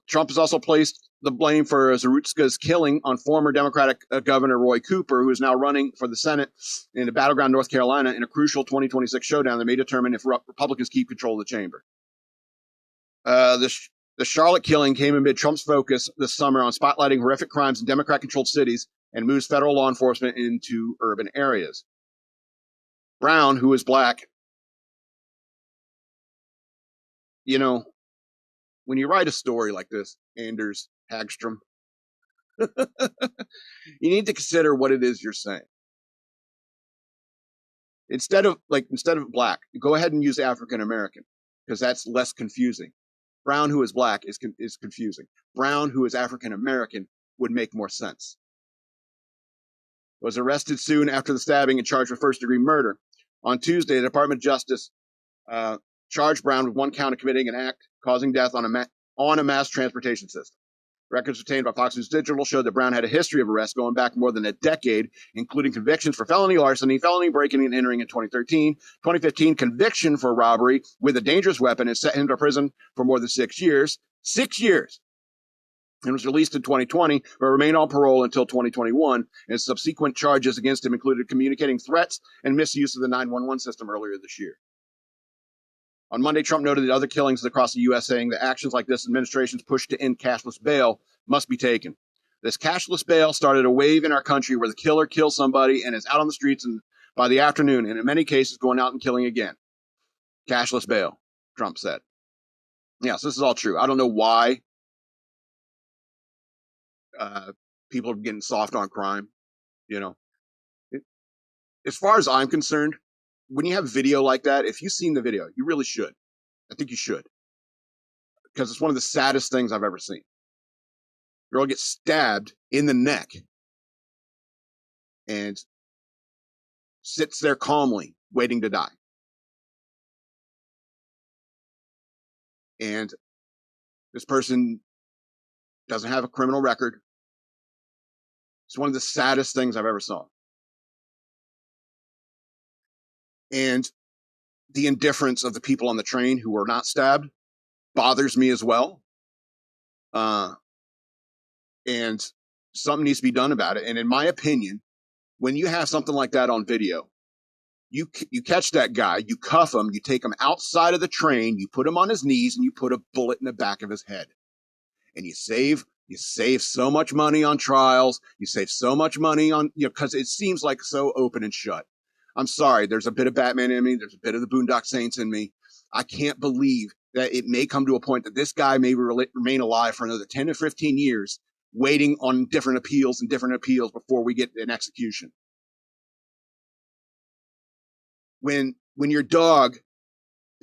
Trump has also placed the blame for Zarutska's killing on former Democratic Governor Roy Cooper, who is now running for the Senate in the battleground North Carolina in a crucial 2026 showdown that may determine if Republicans keep control of the chamber. The Charlotte killing came amid Trump's focus this summer on spotlighting horrific crimes in Democrat-controlled cities and moves federal law enforcement into urban areas. Brown, who is black, you know, when you write a story like this, Anders Hagstrom, you need to consider what it is you're saying. Instead of black, go ahead and use African American, because that's less confusing. Brown, who is black, is confusing. Brown, who is African American, would make more sense. Was arrested soon after the stabbing and charged with first-degree murder. On Tuesday, the Department of Justice charged Brown with one count of committing an act causing death on a mass transportation system. Records obtained by Fox News Digital showed that Brown had a history of arrests going back more than a decade, including convictions for felony larceny, felony breaking and entering in 2013, 2015, conviction for robbery with a dangerous weapon, and sent him to prison for more than 6 years. 6 years! And was released in 2020, but remained on parole until 2021, and subsequent charges against him included communicating threats and misuse of the 911 system earlier this year. On Monday, Trump noted that other killings across the U.S., saying that actions like this administration's push to end cashless bail must be taken. This cashless bail started a wave in our country where the killer kills somebody and is out on the streets by the afternoon, and in many cases going out and killing again. Cashless bail, Trump said. Yes, this is all true. I don't know why people are getting soft on crime. As far as I'm concerned, when you have video like that, if you've seen the video, you really should. I think you should. Because it's one of the saddest things I've ever seen. Girl gets stabbed in the neck and sits there calmly, waiting to die. And this person doesn't have a criminal record. It's one of the saddest things I've ever saw. And the indifference of the people on the train who were not stabbed bothers me as well. And something needs to be done about it. And in my opinion, when you have something like that on video, you catch that guy, you cuff him, you take him outside of the train, you put him on his knees, and you put a bullet in the back of his head. And you save so much money on trials. You save so much money on, because it seems like so open and shut. I'm sorry, there's a bit of Batman in me. There's a bit of the Boondock Saints in me. I can't believe that it may come to a point that this guy may remain alive for another 10 to 15 years, waiting on different appeals before we get an execution. When your dog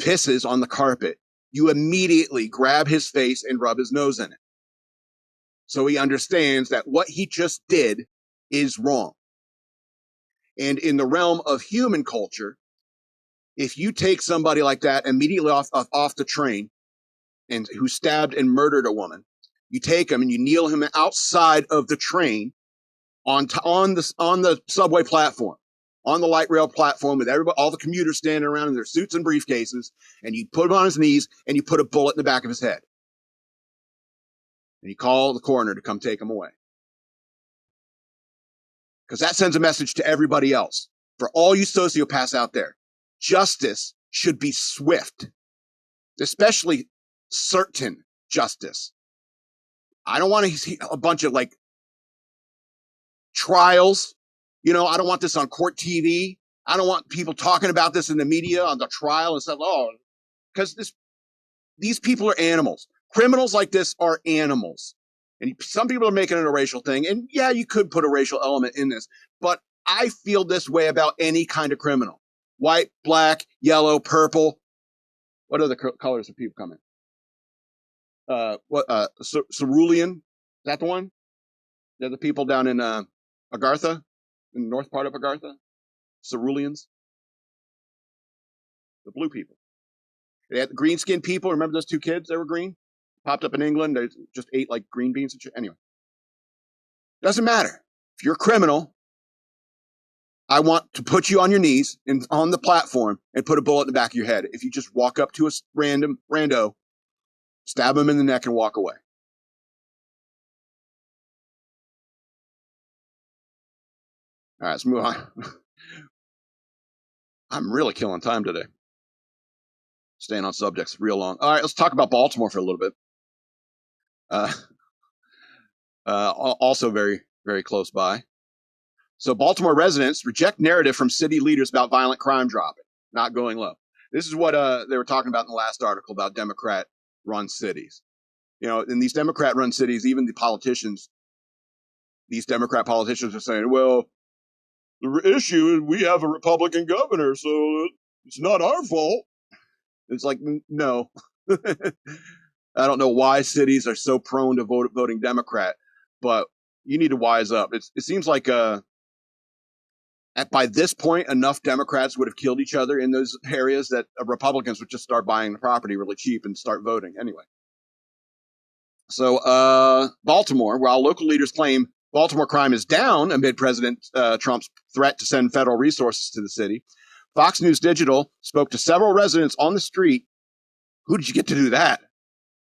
pisses on the carpet, you immediately grab his face and rub his nose in it. So he understands that what he just did is wrong. And in the realm of human culture, if you take somebody like that immediately off the train and who stabbed and murdered a woman, you take him and you kneel him outside of the train on the subway platform, on the light rail platform with everybody, all the commuters standing around in their suits and briefcases, and you put him on his knees and you put a bullet in the back of his head. And you call the coroner to come take him away. Because that sends a message to everybody else. For all you sociopaths out there, justice should be swift, especially certain justice. I don't want to see a bunch of trials. I don't want this on court TV. I don't want people talking about this in the media on the trial and stuff. Oh, because these people are animals. Criminals like this are animals. And some people are making it a racial thing. And yeah, you could put a racial element in this. But I feel this way about any kind of criminal. White, black, yellow, purple. What other colors do people come in? Cerulean, is that the one? They're the people down in Agartha, in the north part of Agartha. Ceruleans, the blue people. They had the green skinned people. Remember those two kids? They were green. Popped up in England. They just ate like green beans and shit. Anyway, doesn't matter. If you're a criminal, I want to put you on your knees and on the platform and put a bullet in the back of your head. If you just walk up to a random rando, stab him in the neck and walk away. All right, let's move on. I'm really killing time today. Staying on subjects real long. All right, let's talk about Baltimore for a little bit. Also very, very close by. So Baltimore residents reject narrative from city leaders about violent crime dropping, not going low. This is what they were talking about in the last article about Democrat-run cities. You know, in these Democrat-run cities, even the politicians, these Democrat politicians are saying, well, the issue is we have a Republican governor, so it's not our fault. It's like, no. I don't know why cities are so prone to voting Democrat, but you need to wise up. It seems like by this point, enough Democrats would have killed each other in those areas that Republicans would just start buying the property really cheap and start voting anyway. So Baltimore, while local leaders claim Baltimore crime is down amid President Trump's threat to send federal resources to the city, Fox News Digital spoke to several residents on the street. Who did you get to do that?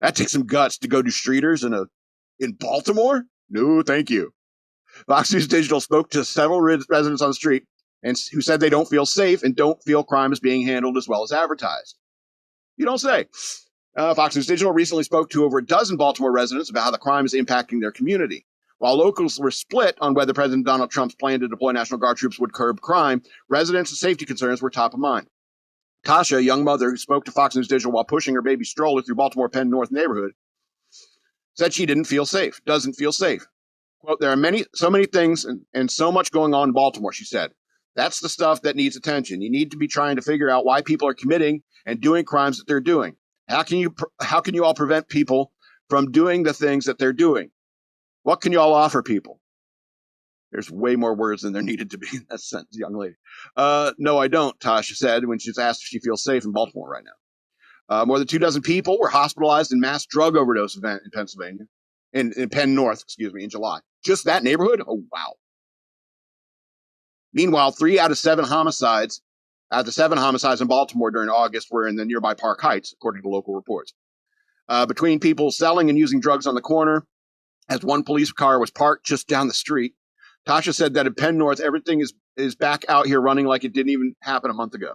That takes some guts to go do streeters in Baltimore? No, thank you. Fox News Digital spoke to several residents on the street and who said they don't feel safe and don't feel crime is being handled as well as advertised. You don't say. Fox News Digital recently spoke to over a dozen Baltimore residents about how the crime is impacting their community. While locals were split on whether President Donald Trump's plan to deploy National Guard troops would curb crime, residents' safety concerns were top of mind. Tasha, a young mother who spoke to Fox News Digital while pushing her baby stroller through Baltimore Penn North neighborhood, said she doesn't feel safe. Quote, there are so many things and so much going on in Baltimore, she said. That's the stuff that needs attention. You need to be trying to figure out why people are committing and doing crimes that they're doing. How can you all prevent people from doing the things that they're doing? What can you all offer people? There's way more words than there needed to be in that sentence, young lady. No, I don't, Tasha said when she was asked if she feels safe in Baltimore right now. More than 24 people were hospitalized in mass drug overdose event in Pennsylvania, in Penn North, in July. Just that neighborhood? Oh, wow. Meanwhile, 3 out of 7 homicides in Baltimore during August were in the nearby Park Heights, according to local reports. Between people selling and using drugs on the corner, as one police car was parked just down the street, Tasha said that in Penn North, everything is back out here running like it didn't even happen a month ago.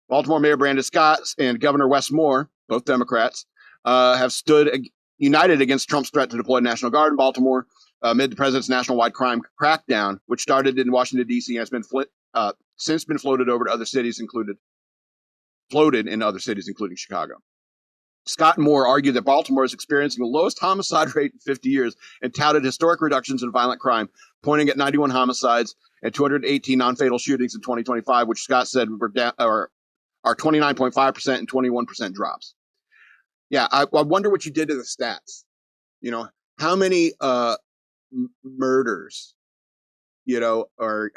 Baltimore Mayor Brandon Scott and Governor Wes Moore, both Democrats, have stood united against Trump's threat to deploy National Guard in Baltimore amid the president's nationwide crime crackdown, which started in Washington, D.C. and has been since been floated over to other cities, including Chicago. Scott and Moore argued that Baltimore is experiencing the lowest homicide rate in 50 years and touted historic reductions in violent crime, pointing at 91 homicides and 218 non-fatal shootings in 2025, which Scott said are 29.5% and 21% drops. Yeah, I wonder what you did to the stats. You know, how many murders, or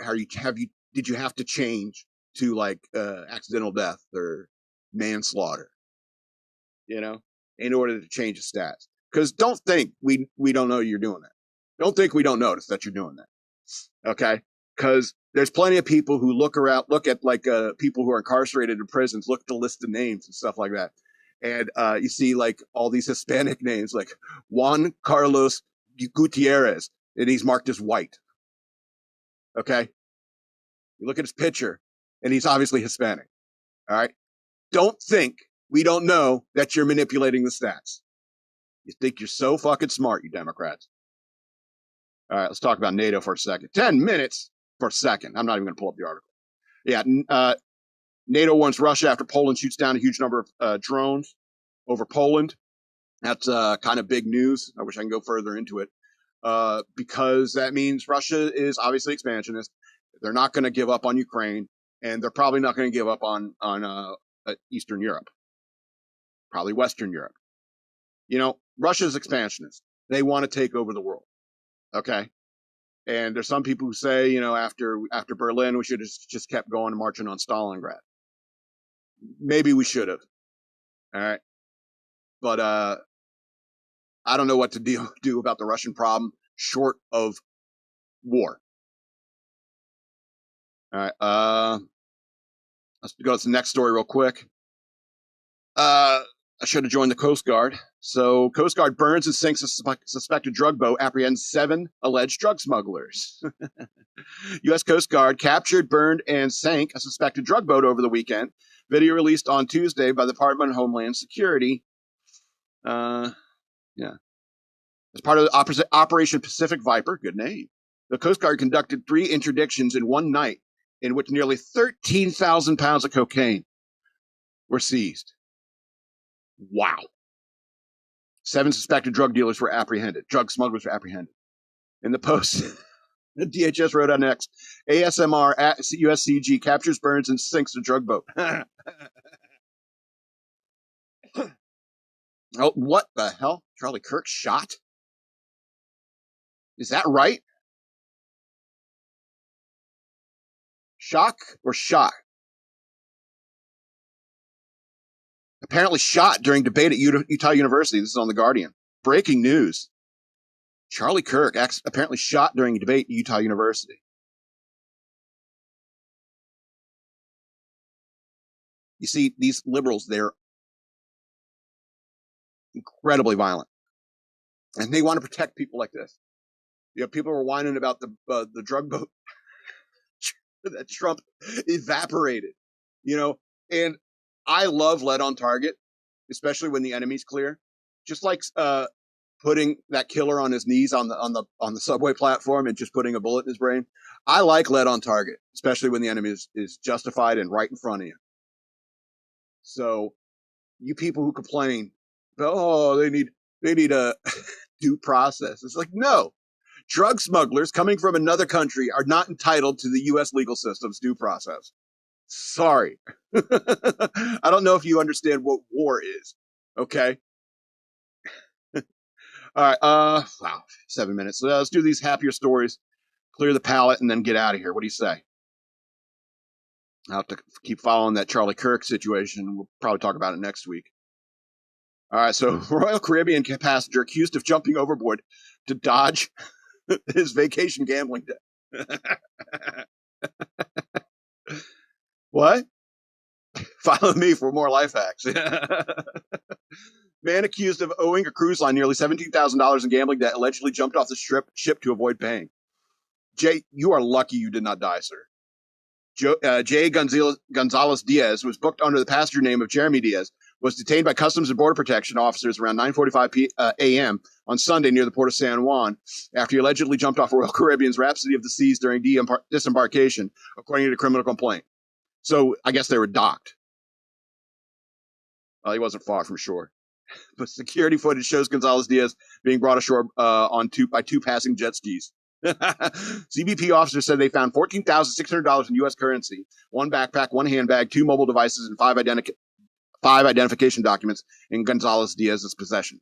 did you have to change to like accidental death or manslaughter? In order to change the stats. Because don't think we don't know you're doing that. Don't think we don't notice that you're doing that. Okay? Because there's plenty of people who look at like people who are incarcerated in prisons, look at the list of names and stuff like that. And you see like all these Hispanic names like Juan Carlos Gutierrez, and he's marked as white. Okay? You look at his picture, and he's obviously Hispanic. All right? Don't think we don't know that you're manipulating the stats. You think you're so fucking smart, you Democrats. All right, let's talk about NATO for a second. 10 minutes for a second. I'm not even going to pull up the article. Yeah, NATO warns Russia after Poland shoots down a huge number of drones over Poland. That's kind of big news. I wish I can go further into it because that means Russia is obviously expansionist. They're not going to give up on Ukraine, and they're probably not going to give up on Eastern Europe. Probably Western Europe. Russia's expansionist. They want to take over the world. Okay. And there's some people who say, after Berlin, we should have just kept going and marching on Stalingrad. Maybe we should have. All right. But I don't know what to do about the Russian problem short of war. All right. Let's go to the next story real quick. I should have joined the Coast Guard. So, Coast Guard burns and sinks a suspected drug boat, apprehends 7 alleged drug smugglers. U.S. Coast Guard captured, burned, and sank a suspected drug boat over the weekend. Video released on Tuesday by the Department of Homeland Security. As part of Operation Pacific Viper, good name, the Coast Guard conducted 3 interdictions in one night, in which nearly 13,000 pounds of cocaine were seized. Wow. 7 suspected drug smugglers were apprehended. In the post, the DHS wrote on X, ASMR at USCG captures, burns, and sinks a drug boat. Oh, what the hell? Charlie Kirk shot? Is that right? Shock or shot? Apparently shot during debate at Utah University. This is on The Guardian. Breaking news. Charlie Kirk apparently shot during a debate at Utah University. You see, these liberals, they're incredibly violent. And they want to protect people like this. People were whining about the drug boat that Trump evaporated. And I love lead on target, especially when the enemy's clear. Just like putting that killer on his knees on the subway platform and just putting a bullet in his brain. I like lead on target, especially when the enemy is justified and right in front of you. So, you people who complain, they need a due process. It's like, no, drug smugglers coming from another country are not entitled to the U.S. legal system's due process. Sorry. I don't know if you understand what war is. Okay. All right. Wow. 7 minutes. So let's do these happier stories, clear the palate, and then get out of here. What do you say? I'll have to keep following that Charlie Kirk situation. We'll probably talk about it next week. All right. So, Royal Caribbean passenger accused of jumping overboard to dodge his vacation gambling debt. What? Follow me for more life hacks. Man accused of owing a cruise line nearly $17,000 in gambling debt allegedly jumped off the ship to avoid paying. Jay, you are lucky you did not die, sir. Jay Gonzalez Diaz was booked under the passenger name of Jeremy Diaz, was detained by Customs and Border Protection officers around 9:45 a.m. on Sunday near the port of San Juan after he allegedly jumped off Royal Caribbean's Rhapsody of the Seas during disembarkation, according to the criminal complaint. So I guess they were docked. Well, he wasn't far from shore. But security footage shows Gonzalez Diaz being brought ashore by 2 passing jet skis. CBP officers said they found $14,600 in U.S. currency, 1 backpack, 1 handbag, 2 mobile devices, and 5 identification documents in Gonzalez Diaz's possession.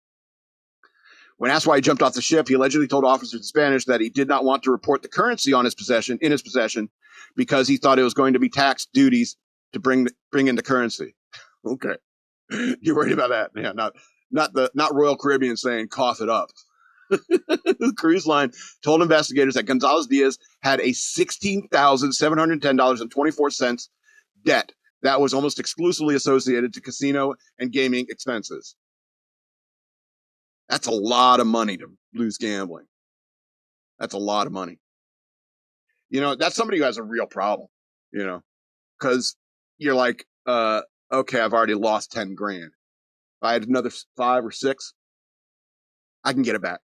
When asked why he jumped off the ship, he allegedly told officers in Spanish that he did not want to report the currency in his possession because he thought it was going to be tax duties to bring in the currency. Okay. You're worried about that? Yeah, not Royal Caribbean saying cough it up. The cruise line told investigators that Gonzalez Diaz had a $16,710.24 debt that was almost exclusively associated to casino and gaming expenses. That's a lot of money to lose gambling. That's a lot of money. That's somebody who has a real problem, because you're like, okay, I've already lost 10 grand. If I had another 5 or 6, I can get it back.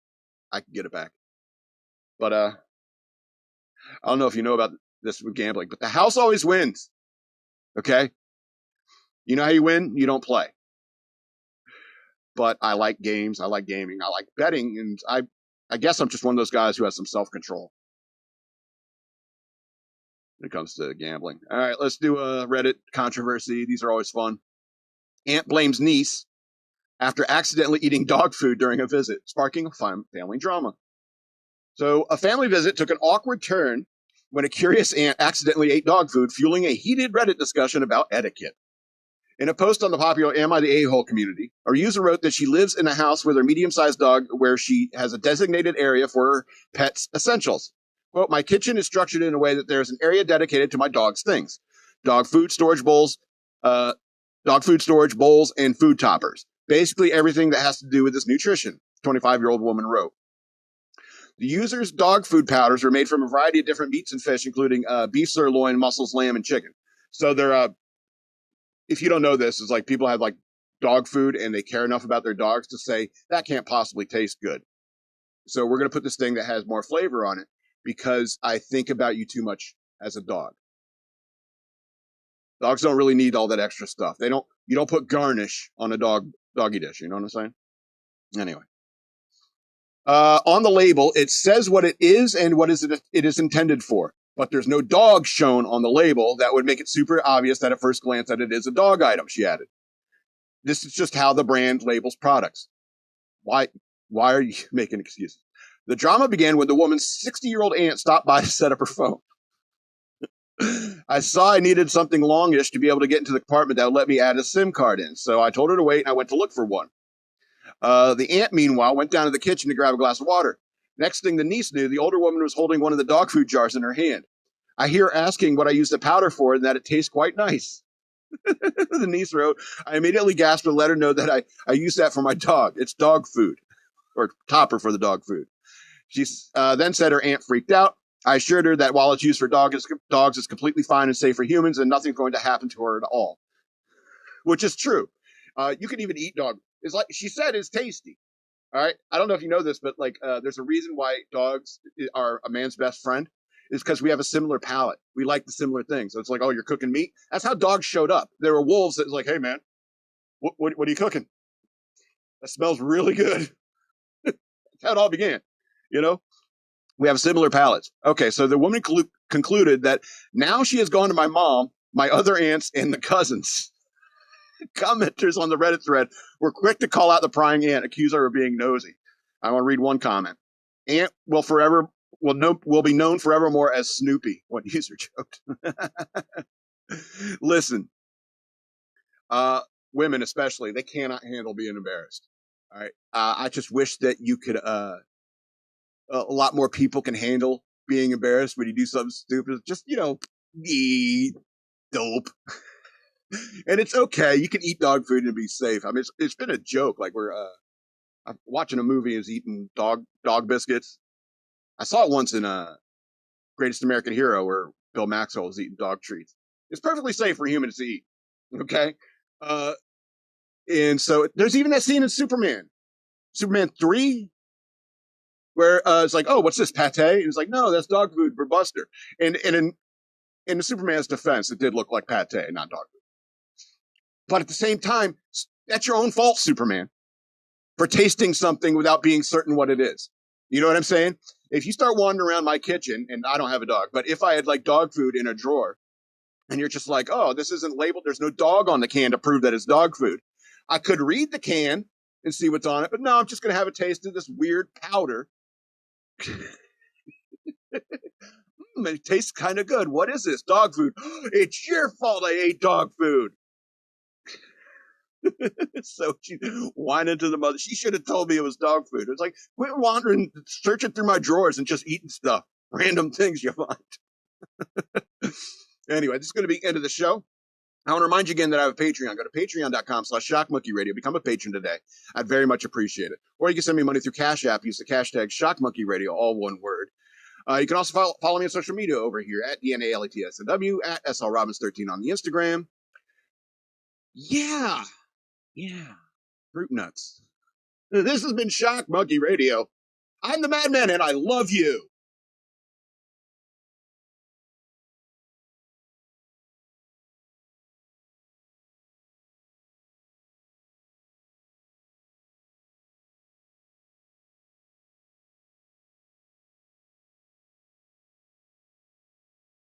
But I don't know if you know about this with gambling, but the house always wins. Okay? You know how you win? You don't play. But I like games. I like gaming. I like betting. And I guess I'm just one of those guys who has some self-control when it comes to gambling. All right, let's do a Reddit controversy. These are always fun. Aunt blames niece after accidentally eating dog food during a visit, sparking a family drama. So a family visit took an awkward turn when a curious aunt accidentally ate dog food, fueling a heated Reddit discussion about etiquette. In a post on the popular Am I the A-hole community, a user wrote that she lives in a house with her medium-sized dog where she has a designated area for her pet's essentials. Quote, my kitchen is structured in a way that there's an area dedicated to my dog's things. Dog food storage bowls, and food toppers. Basically everything that has to do with his nutrition, 25-year-old woman wrote. The user's dog food powders are made from a variety of different meats and fish, including beef sirloin, mussels, lamb, and chicken. So they're, if you don't know this, it's like people have like dog food and they care enough about their dogs to say, that can't possibly taste good. So we're going to put this thing that has more flavor on it because I think about you too much as a dog. Dogs don't really need all that extra stuff. You don't put garnish on a doggy dish. You know what I'm saying? Anyway. On the label, it says what it is and what it is intended for, but there's no dog shown on the label. That would make it super obvious that at first glance that it is a dog item, she added. This is just how the brand labels products. Why are you making excuses? The drama began when the woman's 60-year-old aunt stopped by to set up her phone. I saw I needed something longish to be able to get into the compartment that would let me add a SIM card in, so I told her to wait and I went to look for one. The aunt, meanwhile, went down to the kitchen to grab a glass of water. Next thing the niece knew, the older woman was holding one of the dog food jars in her hand. I hear her asking what I use the powder for and that it tastes quite nice. The niece wrote, I immediately gasped and let her know that I use that for my dog. It's dog food, or topper for the dog food. She then said her aunt freaked out. I assured her that while it's used for dogs, it's completely fine and safe for humans and nothing's going to happen to her at all. Which is true. You can even eat dog. It's like she said, it's tasty. All right. I don't know if you know this, but like, there's a reason why dogs are a man's best friend is because we have a similar palate. We like the similar things. So it's like, oh, you're cooking meat. That's how dogs showed up. There were wolves that was like, hey man, what are you cooking? That smells really good. That's how it all began. You know, we have similar palates. Okay. So the woman concluded that now she has gone to my mom, my other aunts, and the cousins. Commenters on the Reddit thread were quick to call out the prying aunt, accuse her of being nosy. I want to read one comment. Aunt will be known forevermore as Snoopy. One user joked. Listen, women especially, they cannot handle being embarrassed. All right. I just wish that you could, a lot more people can handle being embarrassed when you do something stupid. Just, dope. And it's okay. You can eat dog food and be safe. I mean, it's been a joke. Like I'm watching a movie, is eating dog biscuits. I saw it once in Greatest American Hero where Bill Maxwell was eating dog treats. It's perfectly safe for humans to eat. Okay. And so there's even that scene in Superman 3 where it's like, oh, what's this, pate? And it's like, no, that's dog food for Buster. And in the Superman's defense, it did look like pate, not dog food. But at the same time, that's your own fault, Superman, for tasting something without being certain what it is. You know what I'm saying? If you start wandering around my kitchen, and I don't have a dog, but if I had like dog food in a drawer, and you're just like, oh, this isn't labeled, there's no dog on the can to prove that it's dog food, I could read the can and see what's on it, but no, I'm just going to have a taste of this weird powder. It tastes kind of good. What is this? Dog food. It's your fault I ate dog food. So she whining to the mother. She should have told me it was dog food. It's like, quit wandering, searching through my drawers and just eating stuff. Random things you find. Anyway, this is going to be the end of the show. I want to remind you again that I have a Patreon. Go to patreon.com/shockmonkeyradio. Become a patron today. I'd very much appreciate it. Or you can send me money through Cash App. Use the hashtag shockmonkeyradio, all one word. You can also follow me on social media over here at DNALETSNW, at SLRobbins13 on the Instagram. Yeah. Fruit nuts. This has been Shock Monkey Radio. I'm the Madman, and I love you.